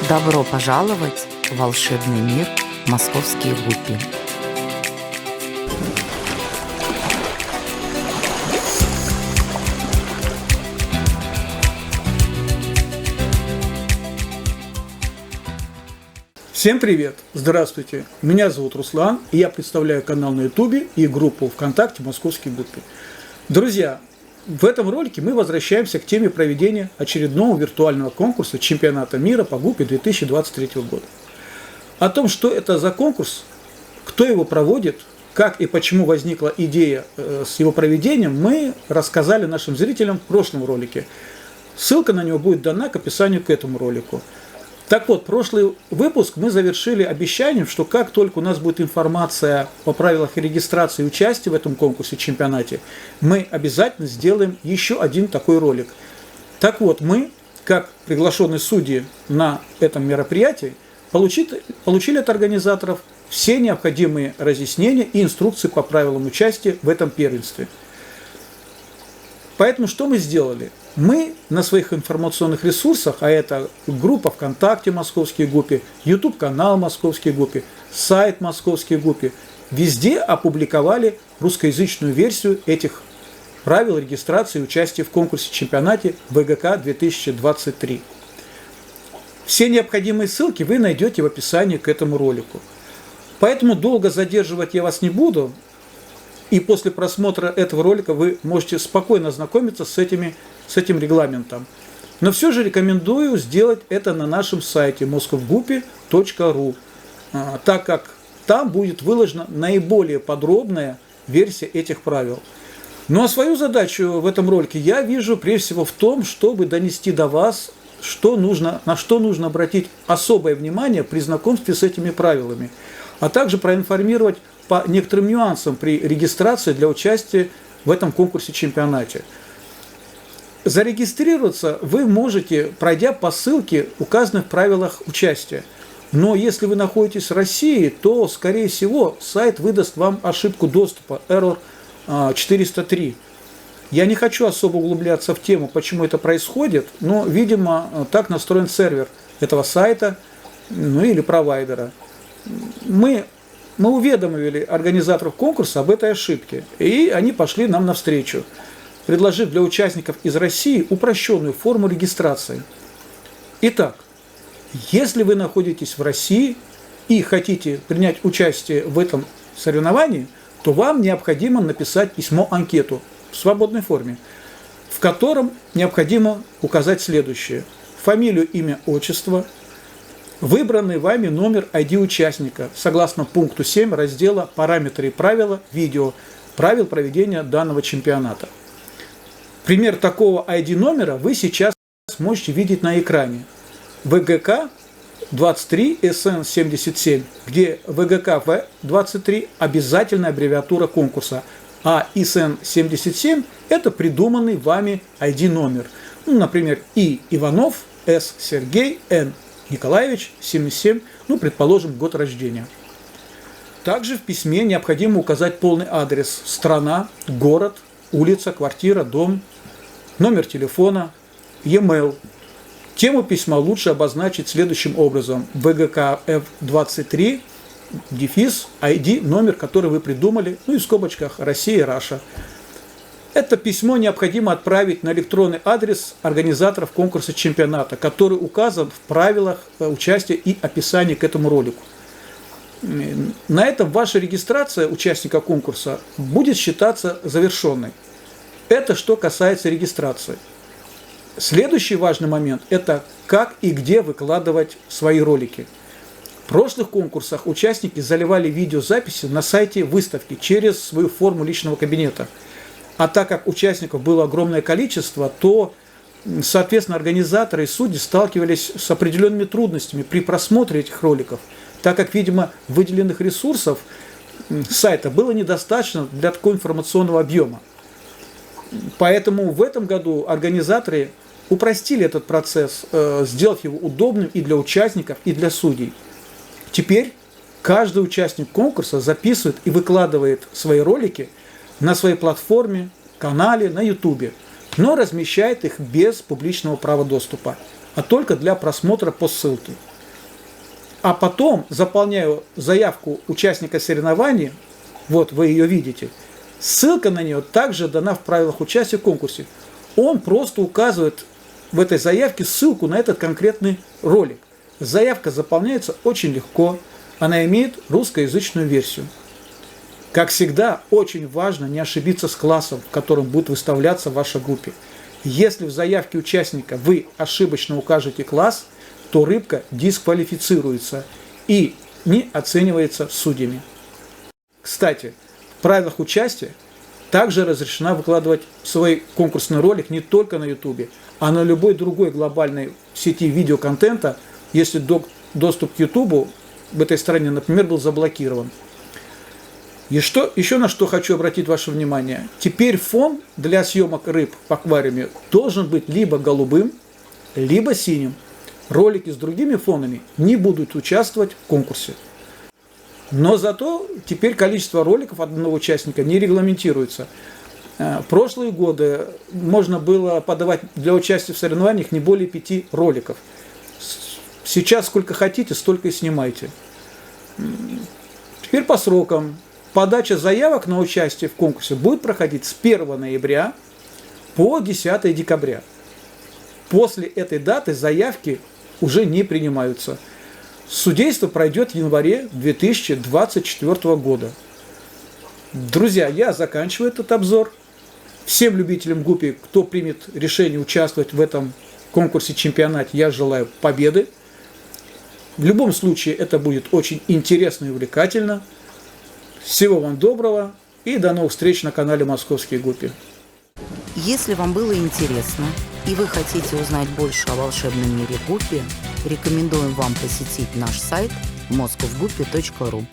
Добро пожаловать в волшебный мир Московские гуппи. Всем привет! Здравствуйте! Меня зовут Руслан, и я представляю канал на YouTube и группу ВКонтакте «Московские гуппи». Друзья, в этом ролике мы возвращаемся к теме проведения очередного виртуального конкурса чемпионата мира по гуппе 2023 года. О том, что это за конкурс, кто его проводит, как и почему возникла идея с его проведением, мы рассказали нашим зрителям в прошлом ролике. Ссылка на него будет дана к описанию к этому ролику. Так вот, прошлый выпуск мы завершили обещанием, что как только у нас будет информация по правилах регистрации и участия в этом конкурсе, чемпионате, мы обязательно сделаем еще один такой ролик. Так вот, мы, как приглашенные судьи на этом мероприятии, получили от организаторов все необходимые разъяснения и инструкции по правилам участия в этом первенстве. Поэтому что мы сделали? Мы на своих информационных ресурсах, а это группа ВКонтакте «Московские гуппи», YouTube-канал «Московские гуппи», сайт «Московские гуппи», везде опубликовали русскоязычную версию этих правил регистрации и участия в конкурсе чемпионате ВГК 2023. Все необходимые ссылки вы найдете в описании к этому ролику. Поэтому долго задерживать я вас не буду. И после просмотра этого ролика вы можете спокойно ознакомиться с этим регламентом. Но все же рекомендую сделать это на нашем сайте moskovguppy.ru, так как там будет выложена наиболее подробная версия этих правил. Ну а свою задачу в этом ролике я вижу прежде всего в том, чтобы донести до вас, на что нужно обратить особое внимание при знакомстве с этими правилами, а также проинформировать по некоторым нюансам при регистрации для участия в этом конкурсе-чемпионате. Зарегистрироваться вы можете, пройдя по ссылке, указанной в правилах участия. Но если вы находитесь в России, то, скорее всего, сайт выдаст вам ошибку доступа, error 403. Я не хочу особо углубляться в тему, почему это происходит, но, видимо, так настроен сервер этого сайта, или провайдера. Мы уведомили организаторов конкурса об этой ошибке, и они пошли нам навстречу, предложив для участников из России упрощенную форму регистрации. Итак, если вы находитесь в России и хотите принять участие в этом соревновании, то вам необходимо написать письмо-анкету в свободной форме, в котором необходимо указать следующее: фамилию, имя, отчество, выбранный вами номер ID участника, согласно пункту 7 раздела «Параметры и правила видео» правил проведения данного чемпионата. Пример такого ID номера вы сейчас можете видеть на экране. ВГК 23 СН 77, где ВГК В23 обязательная аббревиатура конкурса, а ИСН 77 это придуманный вами ID номер. Например, И. Иванов, С. Сергей, Н. Николаевич, 77, предположим, год рождения. Также в письме необходимо указать полный адрес: страна, город, улица, квартира, дом, номер телефона, e-mail. Тему письма лучше обозначить следующим образом: ВГК F23, дефис, ID, номер, который вы придумали, и в скобочках Россия, Раша. Это письмо необходимо отправить на электронный адрес организаторов конкурса чемпионата, который указан в правилах участия и описании к этому ролику. На этом ваша регистрация участника конкурса будет считаться завершенной. Это что касается регистрации. Следующий важный момент – это как и где выкладывать свои ролики. В прошлых конкурсах участники заливали видеозаписи на сайте выставки через свою форму личного кабинета. А так как участников было огромное количество, то, соответственно, организаторы и судьи сталкивались с определенными трудностями при просмотре этих роликов, так как, видимо, выделенных ресурсов сайта было недостаточно для такого информационного объема. Поэтому в этом году организаторы упростили этот процесс, сделав его удобным и для участников, и для судей. Теперь каждый участник конкурса записывает и выкладывает свои ролики на своей платформе, канале, на YouTube, но размещает их без публичного права доступа, а только для просмотра по ссылке. а потом заполняю заявку участника соревнований, вот вы ее видите, ссылка на нее также дана в правилах участия в конкурсе. Он просто указывает в этой заявке ссылку на этот конкретный ролик. Заявка заполняется очень легко, она имеет русскоязычную версию. Как всегда, очень важно не ошибиться с классом, в котором будет выставляться в вашей группе. Если в заявке участника вы ошибочно укажете класс, то рыбка дисквалифицируется и не оценивается судьями. Кстати, в правилах участия также разрешено выкладывать свой конкурсный ролик не только на YouTube, а на любой другой глобальной сети видеоконтента, если доступ к YouTube в этой стране, например, был заблокирован. И еще на что хочу обратить ваше внимание. Теперь фон для съемок рыб в аквариуме должен быть либо голубым, либо синим. Ролики с другими фонами не будут участвовать в конкурсе. Но зато теперь количество роликов одного участника не регламентируется. В прошлые годы можно было подавать для участия в соревнованиях не более 5 роликов. Сейчас сколько хотите, столько и снимайте. Теперь по срокам. Подача заявок на участие в конкурсе будет проходить с 1 ноября по 10 декабря. После этой даты заявки уже не принимаются. Судейство пройдет в январе 2024 года. Друзья, я заканчиваю этот обзор. Всем любителям гуппи, кто примет решение участвовать в этом конкурсе-чемпионате, я желаю победы. В любом случае, это будет очень интересно и увлекательно. Всего вам доброго и до новых встреч на канале Московские гуппи. Если вам было интересно и вы хотите узнать больше о волшебном мире гуппи, рекомендуем вам посетить наш сайт moscowguppy.ru.